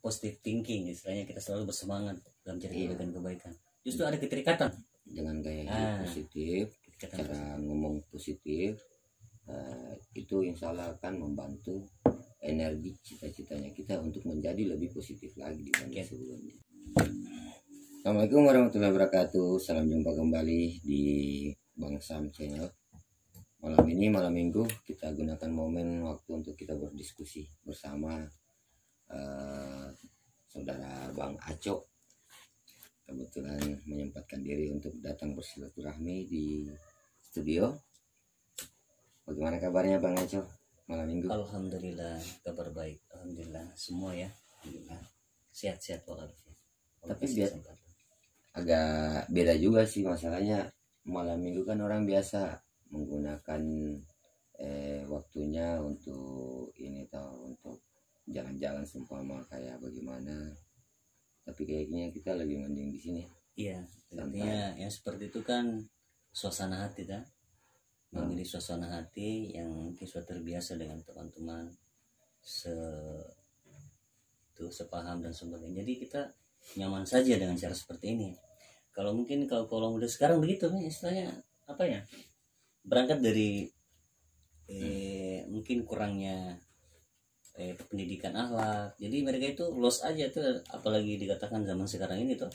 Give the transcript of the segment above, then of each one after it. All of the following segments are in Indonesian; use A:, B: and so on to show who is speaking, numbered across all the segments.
A: positive thinking, istilahnya kita selalu bersemangat dalam cari kebaikan-kebaikan. Justru ada keterikatan
B: dengan gaya hidup positif, cara ngomong positif, itu insya Allah akan membantu energi cita-citanya kita untuk menjadi lebih positif lagi dibanding sebelumnya. Assalamualaikum warahmatullahi wabarakatuh. Salam jumpa kembali di Bang Sam Channel. Malam ini, malam minggu, kita gunakan momen waktu untuk kita berdiskusi bersama saudara Bang Aco. Kebetulan menyempatkan diri untuk datang bersilaturahmi di studio. Bagaimana kabarnya Bang Aco malam minggu?
A: Alhamdulillah, kabar baik. Alhamdulillah semua ya. Alhamdulillah sehat-sehat walafiat.
B: Tapi agak beda juga sih masalahnya. Malam minggu kan orang biasa menggunakan waktunya untuk ini untuk jalan-jalan seumpama kayak bagaimana. Tapi kayaknya kita lebih mending di sini.
A: Iya, artinya yang seperti itu kan suasana hati kan. Memilih suasana hati yang mungkin sudah terbiasa dengan teman-teman sepaham dan sebagainya. Jadi kita nyaman saja dengan cara seperti ini. Kalau mungkin kalau udah sekarang begitu nih istilahnya apa ya, berangkat dari mungkin kurangnya pendidikan akhlak, jadi mereka itu los aja tuh, apalagi dikatakan zaman sekarang ini tuh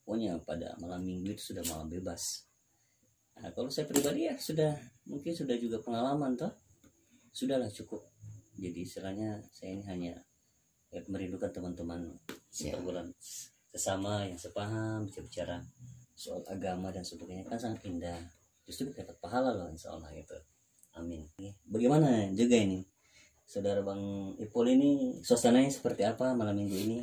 A: pokoknya pada malam minggu itu sudah malam bebas. Nah, kalau saya pribadi ya mungkin sudah juga pengalaman toh, sudahlah cukup. Jadi istilahnya saya ini hanya merindukan teman-teman seperguruan sesama yang sepaham, bicara soal agama dan sebagainya kan sangat indah. Justru dapat pahala loh insya Allah itu. Amin. Bagaimana juga ini saudara Bang Ipul ini, suasananya seperti apa malam minggu ini?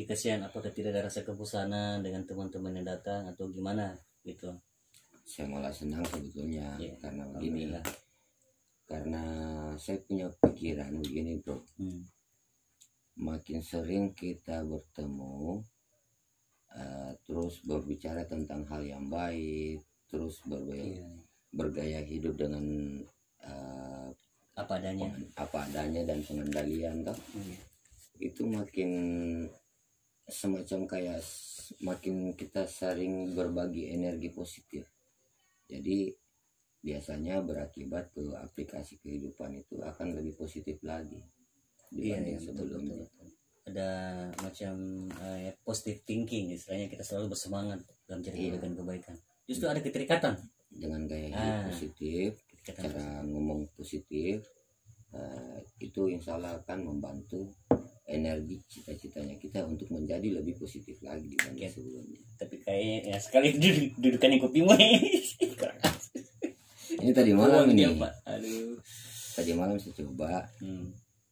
A: Kasihan apakah tidak ada rasa kebosanan dengan teman-teman yang datang atau gimana gitu?
B: Saya malah senang sebetulnya karena begini, karena saya punya pikiran begini bro. Makin sering kita bertemu, terus berbicara tentang hal yang baik, terus bergaya hidup dengan apa adanya dan pengendalian toh, itu makin semacam kayak makin kita sering berbagi energi positif. Jadi biasanya berakibat ke aplikasi kehidupan itu akan lebih positif lagi dibanding sebelumnya.
A: Betul. Ada macam positive thinking, istilahnya kita selalu bersemangat dalam cari kebaikan-kebaikan. Justru ada keterikatan
B: dengan gaya hidup positif, cara ngomong positif, itu insya Allah akan membantu energi cita-citanya kita untuk menjadi lebih positif lagi dibanding sebelumnya.
A: Tapi kayaknya sekali dudukannya kopi mah.
B: Ini tadi malam ini.
A: Aduh.
B: Tadi malam saya coba.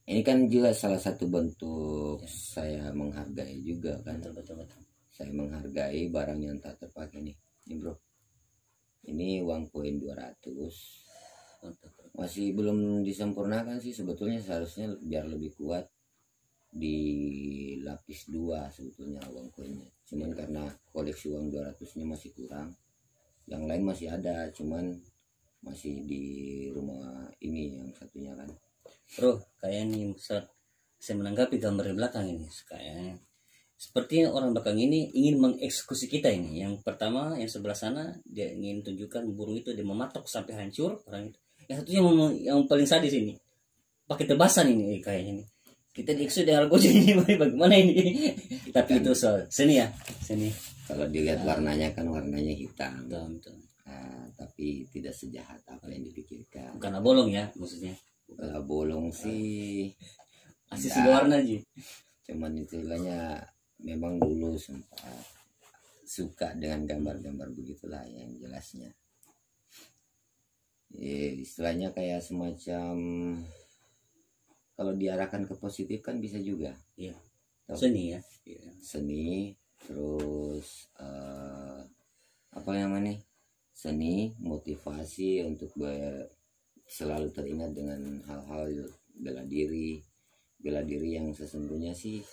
B: Ini kan juga salah satu bentuk saya menghargai juga kan.
A: Betul.
B: Saya menghargai barang yang tak terpakai nih. Ini bro. Ini uang koin 200. Masih belum disempurnakan sih sebetulnya, seharusnya biar lebih kuat di lapis 2 sebetulnya uang koinnya. Cuman karena koleksi uang 200-nya masih kurang. Yang lain masih ada, cuman masih di rumah ini yang satunya kan.
A: Bro, kayak ini Ustaz, saya menanggapi gambar di belakang ini kayaknya sepertinya orang belakang ini ingin mengeksekusi kita ini. Yang pertama yang sebelah sana dia ingin tunjukkan burung itu dia mematok sampai hancur orang itu. Yang satunya yang paling sadis ini pakai tebasan ini kayaknya ini. Kita dieksekusi dengan algojo ini bagaimana ini? Tapi itu soal seni ya, seni.
B: Kalau dilihat warnanya kan warnanya hitam.
A: Betul.
B: Tapi tidak sejahat apa yang dipikirkan.
A: Bukan bolong ya maksudnya.
B: Bolong sih
A: asli warna aja.
B: Cuman istilahnya memang dulu sempat suka dengan gambar-gambar begitulah yang jelasnya. Istilahnya kayak semacam kalau diarahkan ke positif kan bisa juga. Iya.
A: Seni ya.
B: Seni, terus apa namanya? Seni, motivasi untuk selalu teringat dengan hal-hal bela diri yang sesungguhnya sih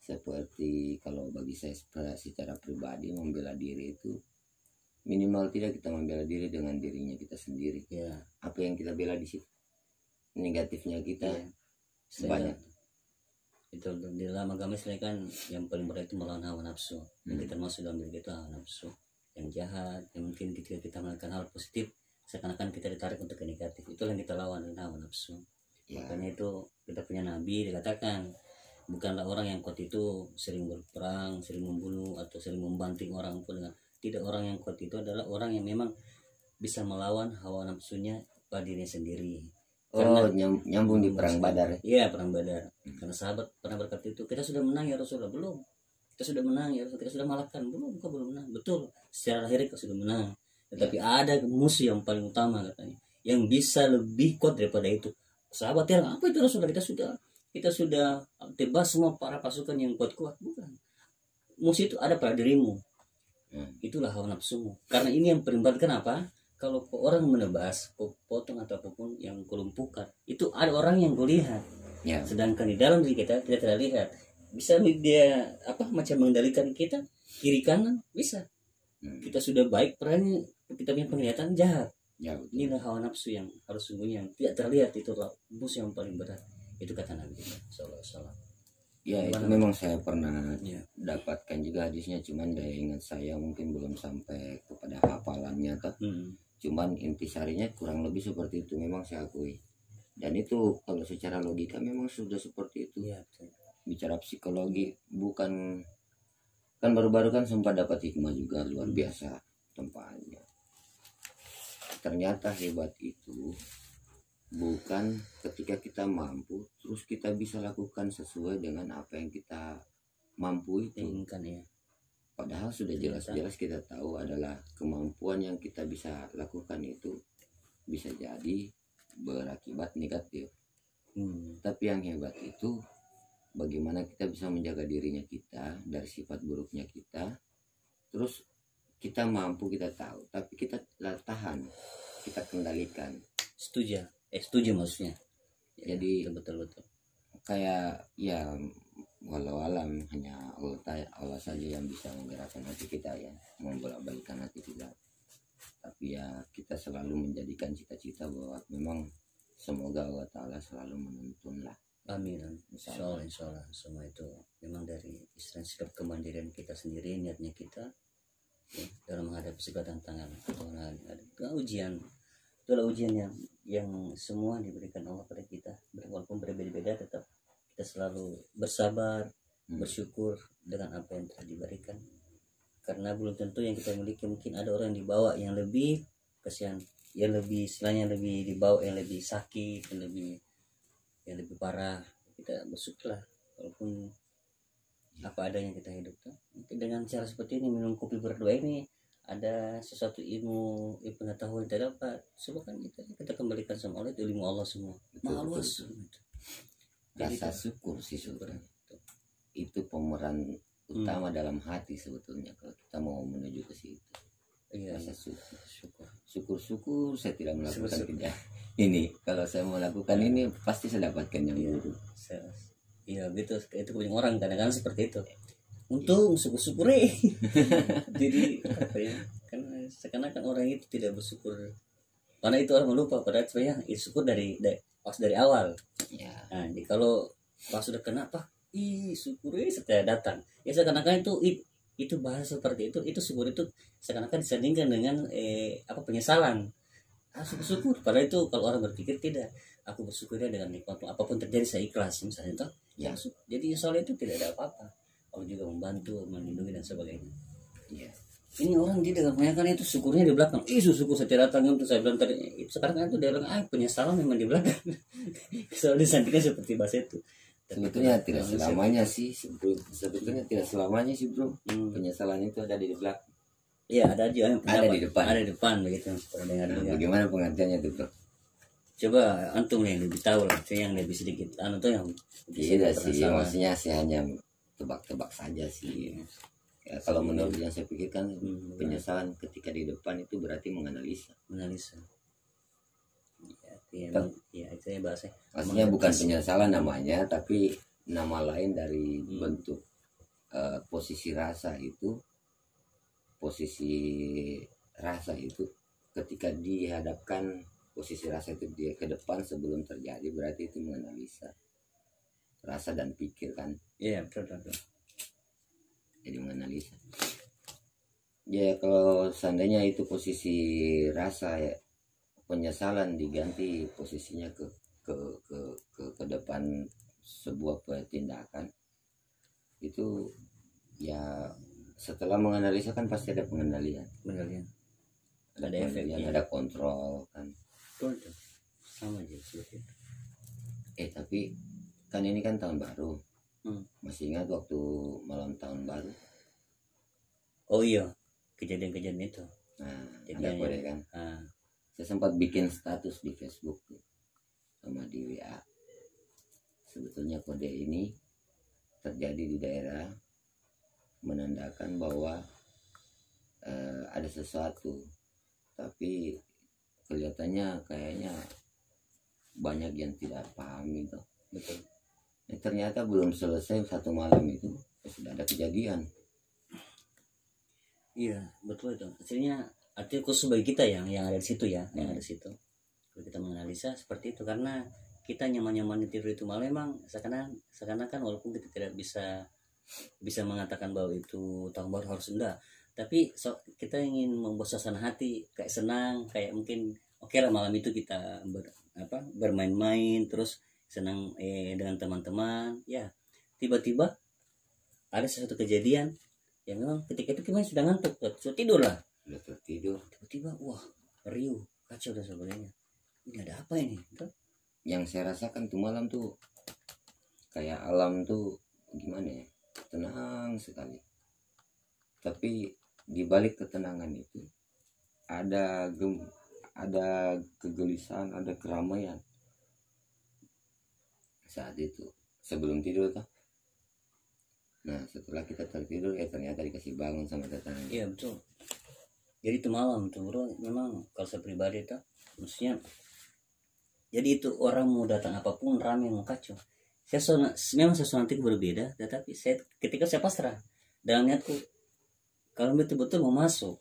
B: seperti kalau bagi saya secara pribadi membela diri itu minimal tidak kita membela diri dengan dirinya kita sendiri. Apa yang kita bela di situ, negatifnya kita banyak.
A: Itu di dalam agama Islam kan yang paling berat itu melawan hawa nafsu. Yang kita masuk dalam diri kita hawa nafsu yang jahat, yang mungkin ketika kita melakukan hal positif seakan-akan kita ditarik untuk ke negatif. Itulah yang kita lawan dengan hawa nafsu. Makanya itu kita punya nabi dikatakan bukanlah orang yang kuat itu sering berperang, sering membunuh atau sering membanting orang pun dengan tidak. Orang yang kuat itu adalah orang yang memang bisa melawan hawa nafsunya pada dirinya sendiri.
B: Karena nyambung di perang Badar.
A: Iya, perang Badar. Karena sahabat pernah berkata itu, kita sudah menang ya Rasulullah. Belum. Kita sudah menang ya Rasulullah. Kita sudah malahkan. Belum, kau belum menang. Betul. Secara lahir kau sudah menang. Tetapi ada musuh yang paling utama katanya, yang bisa lebih kuat daripada itu. Sahabat yang apa itu Rasulullah? Kita sudah tebas semua para pasukan yang kuat-kuat. Bukan. Musuh itu ada pada dirimu. Itulah hawa nafsumu. Karena ini yang paling berat. Kenapa? Kalau orang menebas, potong atau apapun yang kelumpukan, itu ada orang yang kulihat. Sedangkan di dalam diri kita tidak lihat. Bisa dia macam mengendalikan kita kiri kanan bisa. Kita sudah baik perannya, kita punya penglihatan jahat. Inilah hawa nafsu yang harus sungguhnya yang tidak terlihat. Itulah musuh yang paling berat. Itu kata Nabi Sallallahu Alaihi Wasallam.
B: Ya, itu memang saya pernah dapatkan juga hadisnya, cuman daya ingat saya mungkin belum sampai kepada hafalannya kan. Cuman intisarinya kurang lebih seperti itu, memang saya akui. Dan itu kalau secara logika memang sudah seperti itu. Bicara psikologi, bukan kan baru-baru kan sempat dapat hikmah juga luar biasa tempatnya. Ternyata hebat itu bukan ketika kita mampu terus kita bisa lakukan sesuai dengan apa yang kita mampu itu. Padahal sudah jelas-jelas kita tahu adalah kemampuan yang kita bisa lakukan itu bisa jadi berakibat negatif. Tapi yang hebat itu bagaimana kita bisa menjaga dirinya kita dari sifat buruknya kita. Terus kita mampu, kita tahu, tapi kita tahan, kita kendalikan.
A: Setuju maksudnya.
B: Jadi
A: betul.
B: Kayak ya walau alam hanya Allah saja yang bisa menggerakkan hati kita ya, membolak-balikkan hati kita. Tapi ya kita selalu menjadikan cita-cita bahwa memang semoga Allah Ta'ala selalu menuntun lah.
A: Amin. Insyaallah semua itu memang dari istilah sikap kemandirian kita sendiri, niatnya kita dalam menghadapi segala tantangan atau ada ujian. Itulah ujian yang semua diberikan Allah pada kita, walaupun berbeda-beda tetap kita selalu bersabar, bersyukur dengan apa yang telah diberikan. Karena belum tentu yang kita miliki, mungkin ada orang yang dibawa yang lebih kasihan, yang lebih istilahnya lebih dibawa, yang lebih sakit, yang lebih parah. Kita bersyukurlah walaupun apa adanya kita hidup tuh. Mungkin dengan cara seperti ini, minum kopi berdoa ini ada sesuatu ilmu pengetahuan kita dapat. Coba kan kita kembalikan sama Allah, itu ilmu Allah semua. Malas.
B: Rasa syukur sih sebenarnya itu pemeran utama dalam hati sebetulnya kalau kita mau menuju ke situ. Rasa syukur saya tidak melakukan kerja ini. Kalau saya melakukan ini pasti saya dapatkan yang buruk.
A: Iya gitu, itu banyak orang kadang-kadang seperti itu. Untung syukur jadi apa ya, kan seakan-akan orang itu tidak bersyukur karena itu orang lupa padahal sebenarnya syukur dari awal. Nah, jadi kalau pas sudah kena syukur setelah datang ya seakan-akan itu bahasa seperti itu syukur itu seakan-akan disandingkan dengan penyesalan. Syukur padahal itu kalau orang berpikir tidak, aku bersyukurnya dengan nikmat apapun terjadi saya ikhlas misalnya toh. Jadi soal itu tidak ada apa-apa. Allah juga membantu, melindungi dan sebagainya. Ini orang dia dengan kebanyakan itu syukurnya di belakang. Syukur saya datang untuk saya bilang tadi. Sekarang itu dia bilang penyesalan memang di belakang. Soalnya disandingkan seperti bahasa itu.
B: Sebetulnya tidak selamanya sih. Sebetulnya tidak selamanya sih bro. Penyesalan itu ada di belakang.
A: Iya ada juga yang
B: ada di depan.
A: Ada di depan begitu.
B: Bagaimana pengertiannya itu bro?
A: Coba antum yang lebih tahu lah. Saya yang lebih sedikit. Tuh yang.
B: Iya sih. Maksudnya saya hanya tebak-tebak saja sih. Ya, kalau menurut yang saya pikirkan penyesalan ketika di depan itu berarti menganalisa. Ya, itu ya bahasa. Maksudnya bukan penyesalan namanya, tapi nama lain dari bentuk posisi rasa itu. Posisi rasa itu ketika dihadapkan posisi rasa itu dia ke depan sebelum terjadi berarti itu menganalisa. rasa dan pikir kan.
A: Iya, betul.
B: Jadi menganalisa. Ya kalau seandainya itu posisi rasa ya, penyesalan diganti posisinya ke depan sebuah tindakan, itu ya setelah menganalisa kan pasti ada pengendalian.
A: Benar ya.
B: Ada
A: efek,
B: pengendalian,
A: ya.
B: ada kontrol kan.
A: Betul. Sama aja seperti itu.
B: Tapi kan ini kan tahun baru. Masih ingat waktu malam tahun baru?
A: Oh iya, kejadian-kejadian itu.
B: Nah, ada kode kan. Saya sempat bikin status di Facebook tuh, sama di WA. Sebetulnya kode ini terjadi di daerah, menandakan bahwa ada sesuatu, tapi kelihatannya kayaknya banyak yang tidak paham itu.
A: Betul.
B: Ternyata belum selesai satu malam itu sudah ada kejadian.
A: Iya, betul itu. Artinya khusus bagi kita yang ada di situ ya, yang ada di situ. Kalau kita menganalisa seperti itu, karena kita nyaman-nyaman tidur itu malah memang seakan-akan walaupun kita tidak bisa mengatakan bahwa itu tahun baru harus enggak, tapi kita ingin membuat suasana hati kayak senang, kayak mungkin oke lah malam itu kita bermain-main terus senang dengan teman-teman ya. Tiba-tiba ada sesuatu kejadian yang memang ketika itu kita sudah ngantuk, sudah tidur lah, tiba-tiba wah riuh kacau dan sebagainya. Ini ada apa ini?
B: Yang saya rasakan tuh malam tuh kayak alam tuh gimana ya, tenang sekali, tapi di balik ketenangan itu ada kegelisahan, ada keramaian saat itu sebelum tidur tuh. Nah setelah kita tertidur ternyata dikasih bangun sama tetangga.
A: Iya betul. Jadi itu malam tuh bro, memang kalau saya pribadi tuh maksudnya, jadi itu orang mau datang apapun ramai mau kacau. Memang sesuatu berbeda, tetapi ketika saya pasrah dalam niatku, kalau betul-betul mau masuk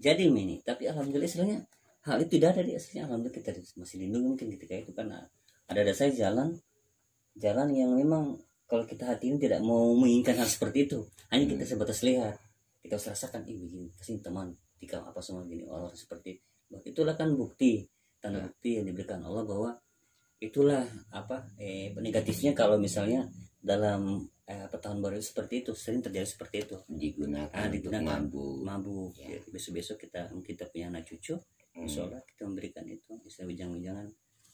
A: jadi ini, tapi alhamdulillah istilahnya hal itu tidak ada di aslinya. Alhamdulillah kita masih lindungi mungkin ketika itu, karena ada saya jalan yang memang kalau kita hati ini tidak mau menginginkan hal seperti itu, hanya kita sebatas lihat, kita harus rasakan begini kasih teman jika apa semua gini orang seperti itu. Itulah kan tanda bukti yang diberikan Allah bahwa itulah negatifnya kalau misalnya dalam tahun baru seperti itu sering terjadi seperti itu, digunakan mabuk ya. Besok kita punya anak cucu, insyaallah kita memberikan itu bisa ujang-ujangan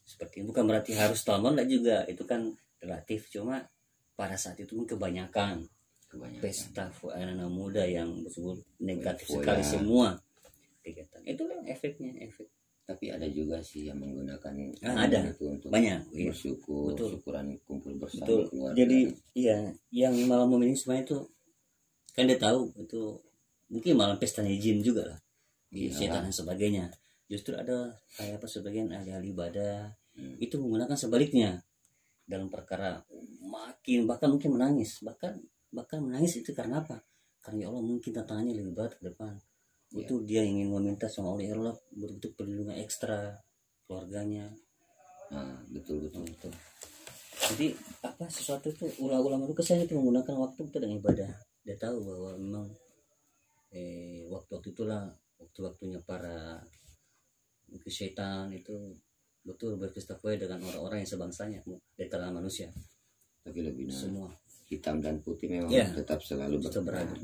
A: seperti itu. Bukan berarti harus tahun baru juga, itu kan relatif, cuma pada saat itu kebanyakan pesta anak muda yang betul negatif sekali semua kegiatan. Itulah efeknya.
B: Tapi ada juga sih yang menggunakan
A: ada
B: itu untuk
A: banyak
B: bersyukur, syukuran kumpul bersama keluarga.
A: Jadi iya, yang malam memilih semua itu kan dia tahu itu mungkin malam pestanya jin juga lah, setan dan sebagainya. Justru ada kayak sebagian ahli ibadah itu menggunakan sebaliknya dalam perkara bahkan mungkin menangis, bahkan menangis itu karena apa? Karena ya Allah mungkin tantangannya lebih berat ke depan. Itu dia ingin meminta sama Allah, ya Allah betul perlindungan ekstra keluarganya.
B: Betul.
A: Jadi sesuatu itu ulama-ulama itu kesannya itu menggunakan waktu itu dengan ibadah. Dia tahu bahwa memang waktu itulah waktunya para setan itu betul berpesta dengan orang-orang yang sebangsanya dari kalangan manusia.
B: Tapi lebih
A: semua
B: hitam dan putih memang tetap selalu berada.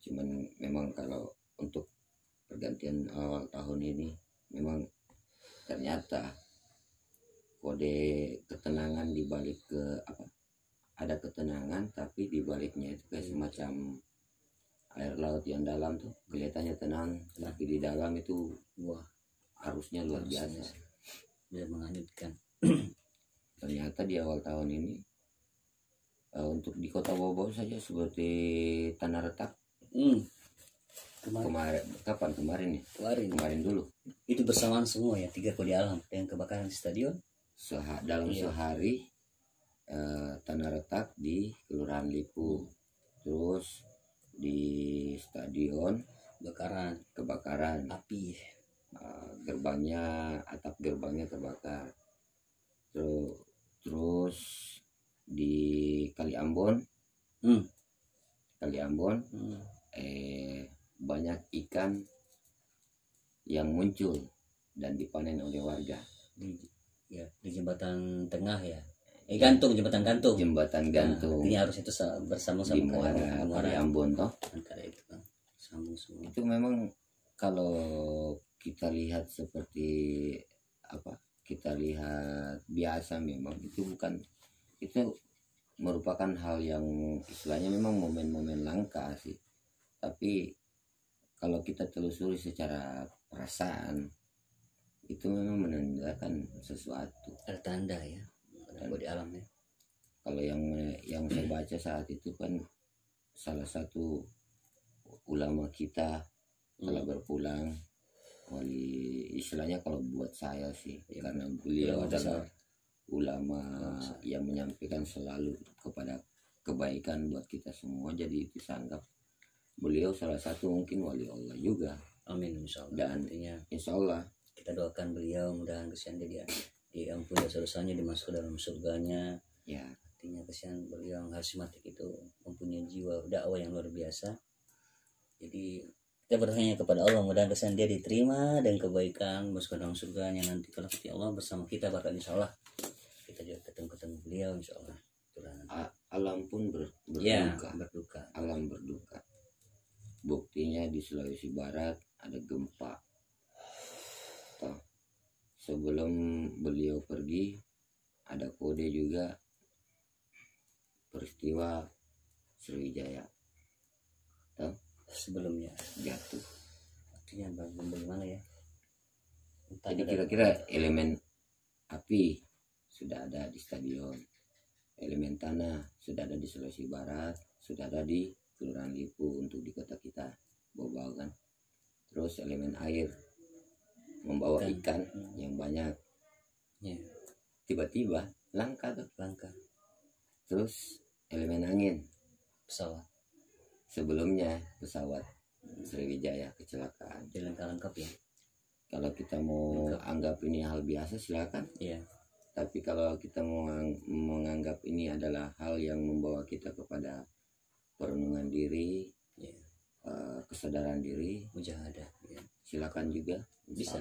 B: Cuman memang kalau untuk pergantian awal tahun ini memang ternyata kode ketenangan dibalik ada ketenangan, tapi dibaliknya itu kayak semacam air laut yang dalam tuh kelihatannya tenang, tapi di dalam itu arusnya luar biasa.
A: Dia menghanyutkan.
B: Ternyata di awal tahun ini untuk di kota Bogor saja seperti tanah retak. Kemarin dulu
A: itu bersamaan semua ya, 3 kali alam yang kebakaran di stadion
B: dalam sehari. Tanah retak di Kelurahan Lipu, terus di stadion kebakaran
A: api,
B: atap gerbangnya terbakar, terus di Ambon,
A: Hmm.
B: Kali Ambon, banyak ikan yang muncul dan dipanen oleh warga
A: Di jembatan tengah ya. Gantung, jembatan gantung.
B: Jembatan gantung.
A: Artinya harus itu bersama-sama
B: di Muara Kali Ambon toh.
A: Antara itu sambung semua.
B: Itu memang kalau kita lihat seperti apa? Kita lihat biasa, memang itu merupakan hal yang istilahnya memang momen-momen langka sih. Tapi kalau kita telusuri secara perasaan, itu memang menandakan sesuatu.
A: Ada tanda ya, ada di alam ya.
B: Kalau yang saya baca saat itu kan, salah satu ulama kita telah berpulang, wali istilahnya kalau buat saya sih, karena beliau adalah ulama yang menyampaikan selalu kepada kebaikan buat kita semua, jadi itu sanggap beliau salah satu mungkin wali Allah juga.
A: Amin, insyaallah.
B: Dan insyaallah
A: kita doakan beliau, mudah-mudahan kesian dia diampuni dosanya, dimasuk dalam surganya
B: ya.
A: Artinya kesian beliau yang harismatik itu mempunyai jiwa dakwah yang luar biasa. Jadi kita bertanya kepada Allah, mudah-mudahan kesian dia diterima dan kebaikan masuk dalam surganya nanti kalau kata Allah bersama kita, bahkan insyaallah kita juga ketemu beliau insyaallah.
B: Alam pun berduka.
A: Ya, berduka.
B: Alam berduka. Buktinya di Sulawesi Barat ada gempa. Sebelum beliau pergi ada kode juga, peristiwa Sriwijaya
A: sebelumnya
B: jatuh.
A: Artinya bagaimana ya?
B: Jadi kira-kira elemen api sudah ada di stadion, elemen tanah sudah ada di Sulawesi Barat, sudah ada di Kelurahan Lipu untuk di kota kita Bobau kan. Terus elemen air membawa ikan yang banyak.
A: Ya.
B: Tiba-tiba langka. Terus elemen angin,
A: pesawat.
B: Sebelumnya pesawat Sriwijaya kecelakaan.
A: Lengkap ya.
B: Kalau kita mau anggap ini hal biasa silakan.
A: Iya.
B: Tapi kalau kita mau menganggap ini adalah hal yang membawa kita kepada perenungan diri, kesadaran diri,
A: mujahadah, ya.
B: Silakan juga.
A: Bisa.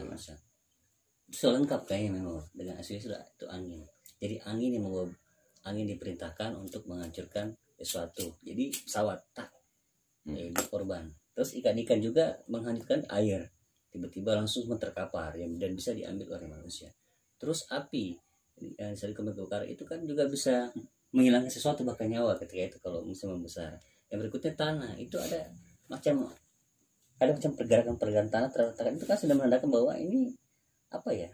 A: Bisa lengkap kayaknya memang dengan asli sudah itu angin. Jadi angin diperintahkan untuk menghancurkan sesuatu. Jadi pesawat korban. Terus ikan-ikan juga menghanyutkan air. Tiba-tiba langsung terkapar dan bisa diambil oleh manusia. Terus api yang dari kebakar itu kan juga bisa menghilangkan sesuatu, bahkan nyawa ketika itu kalau misalnya membesar. Yang berikutnya tanah, itu ada macam pergerakan tanah terletakkan, itu kan sudah menandakan bahwa ini apa ya?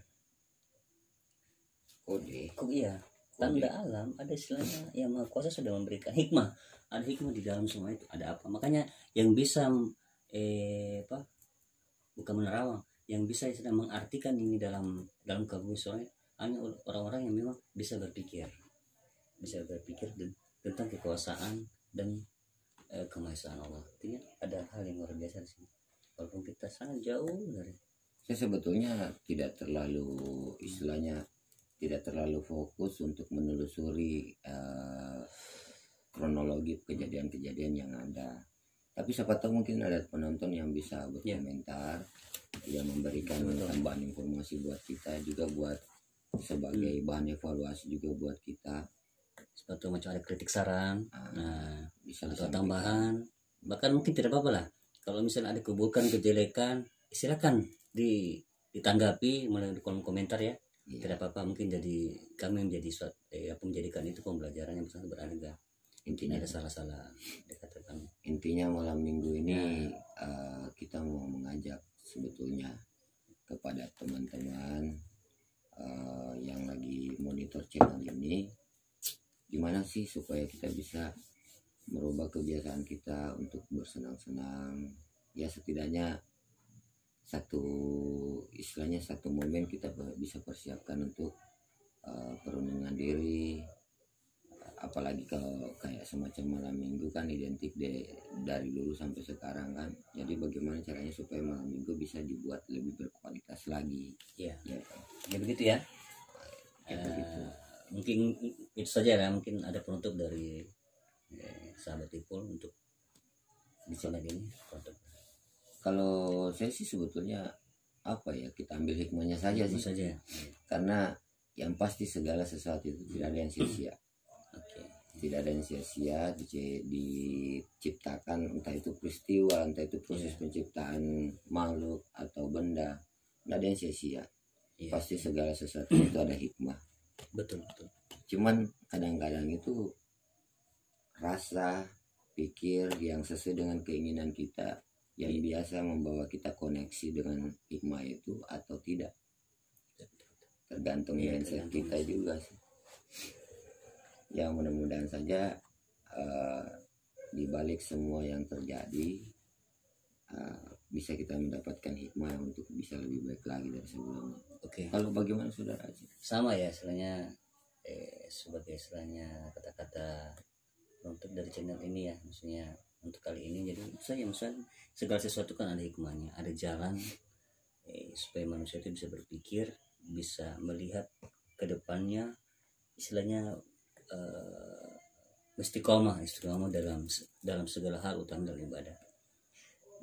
B: Kode.
A: Iya, tanda alam, ada istilahnya yang Maha Kuasa sudah memberikan hikmah. Ada hikmah di dalam semua itu. Ada apa? Makanya yang bisa bukan menerawang, yang bisa sedang mengartikan ini dalam kegusuran hanya orang-orang yang memang bisa berpikir tentang kekuasaan dan kemaesaan Allah. Artinya ada hal yang luar biasa di sini. Walaupun kita sangat jauh dari.
B: Saya sebetulnya tidak terlalu fokus untuk menelusuri kronologi kejadian-kejadian yang ada. Tapi siapa tahu mungkin ada penonton yang bisa berkomentar, yang memberikan tambahan informasi buat kita, juga buat sebagai bahan evaluasi juga buat kita.
A: Seperti macam ada kritik saran,
B: bisa
A: atau tambahan, bahkan mungkin tidak apa-apa lah. Kalau misalnya ada keburukan, kejelekan, silakan ditanggapi melalui kolom komentar ya. Tidak apa-apa, mungkin jadi kami menjadikan itu pembelajaran yang sangat berharga. Intinya ada salah-salah dikatakan.
B: Intinya malam minggu ini kita mau mengajak sebetulnya kepada teman-teman yang lagi monitor channel ini, gimana sih supaya kita bisa merubah kebiasaan kita untuk bersenang-senang. Ya setidaknya satu momen kita bisa persiapkan untuk perenungan diri. Apalagi kalau kayak semacam malam minggu kan identik dari dulu sampai sekarang kan. Jadi bagaimana caranya supaya malam minggu bisa dibuat lebih berkualitas lagi.
A: Ya begitu ya.
B: Begitu.
A: Mungkin itu saja ya, mungkin ada penutup dari sahabat Ipul untuk di channel ini?
B: Kalau saya sih sebetulnya apa ya, kita ambil hikmahnya saja sih.
A: Saja.
B: Karena yang pasti segala sesuatu itu tidak ada yang sia-sia.
A: Oke.
B: Tidak ada yang sia-sia diciptakan, entah itu peristiwa, entah itu proses penciptaan makhluk atau benda, tidak ada yang sia-sia. Pasti segala sesuatu itu ada hikmah.
A: Betul, betul.
B: Cuman kadang-kadang itu rasa pikir yang sesuai dengan keinginan kita yang biasa membawa kita koneksi dengan hikmah itu atau tidak, tergantung mindset kita juga sih. Ya mudah-mudahan saja di balik semua yang terjadi bisa kita mendapatkan hikmah untuk bisa lebih baik lagi dari sebelumnya.
A: Oke.
B: Kalau bagaimana saudara?
A: Sama ya, istilahnya sebagai istilahnya kata-kata untuk dari channel ini ya, maksudnya untuk kali ini. Jadi saya misalnya segala sesuatu kan ada hikmahnya, ada jalan supaya manusia itu bisa berpikir, bisa melihat ke depannya, istilahnya istiqomah dalam segala hal, utama dalam ibadah.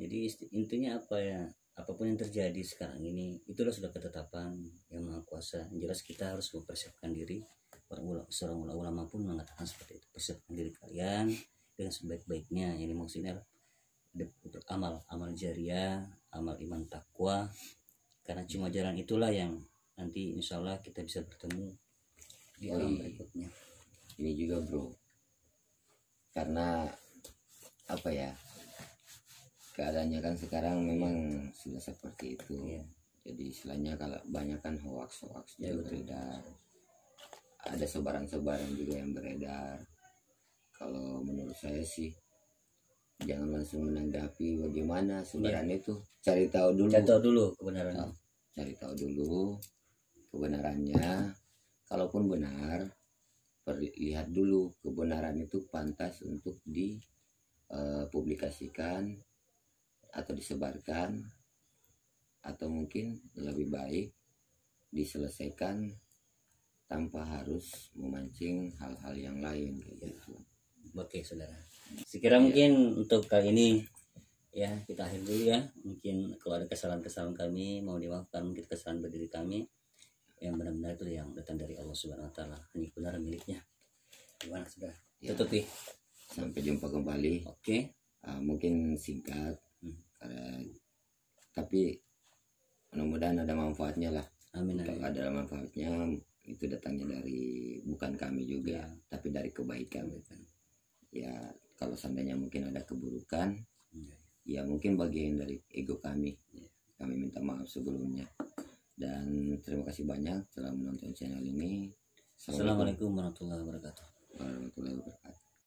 A: Jadi intinya apa ya, apapun yang terjadi sekarang ini itulah sudah ketetapan yang Maha Kuasa. Yang jelas kita harus mempersiapkan diri. Seorang ulama pun mengatakan seperti itu, persiapkan diri kalian dengan sebaik-baiknya. Ini maksudnya untuk amal jariah, amal iman takwa, karena cuma jalan itulah yang nanti insya Allah kita bisa bertemu di alam berikutnya.
B: Ini juga bro, karena apa ya, keadaannya kan sekarang memang sudah seperti itu ya. Jadi istilahnya kalau banyak kan hoax ya, beredar, ada sebaran-sebaran juga yang beredar. Kalau menurut saya sih jangan langsung menanggapi bagaimana sebaran itu, cari tahu dulu
A: kebenaran.
B: Cari tahu dulu kebenarannya. Kalaupun benar, lihat dulu kebenaran itu pantas untuk dipublikasikan atau disebarkan, atau mungkin lebih baik diselesaikan tanpa harus memancing hal-hal yang lain kayak gitu.
A: Oke saudara, sekira mungkin untuk kali ini ya kita akhir dulu ya. Mungkin kalau ada kesalahan-kesalahan kami mau dimaafkan, mungkin kesalahan berdiri kami yang benar-benar itu yang datang dari Allah Subhanahu Wa Taala, hanya benar miliknya. Gimana sudah tutupi?
B: Sampai jumpa kembali.
A: Oke.
B: Mungkin singkat, tapi mudah-mudahan ada manfaatnya lah.
A: Amin.
B: Kalau ada manfaatnya itu datangnya dari bukan kami juga, tapi dari kebaikan. Ya kalau seandainya mungkin ada keburukan, ya mungkin bagian dari ego kami. Kami minta maaf sebelumnya. Dan terima kasih banyak telah menonton channel ini.
A: Assalamualaikum warahmatullahi wabarakatuh.
B: Warahmatullahi wabarakatuh.